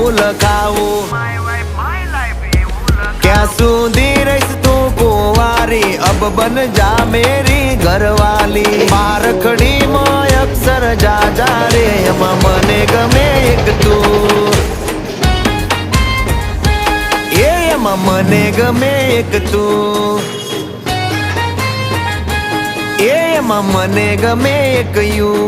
એવું લખાવું ક્યાં સુધી રહીશ તું કુંવારી અબ બન જા મેરી ઘરવાલી બારખડી માં અક્ષર જાજા રે એમાં મને ગમે એક તું એમાં મને ગમે એક તું એમાં મને ગમે એક યુ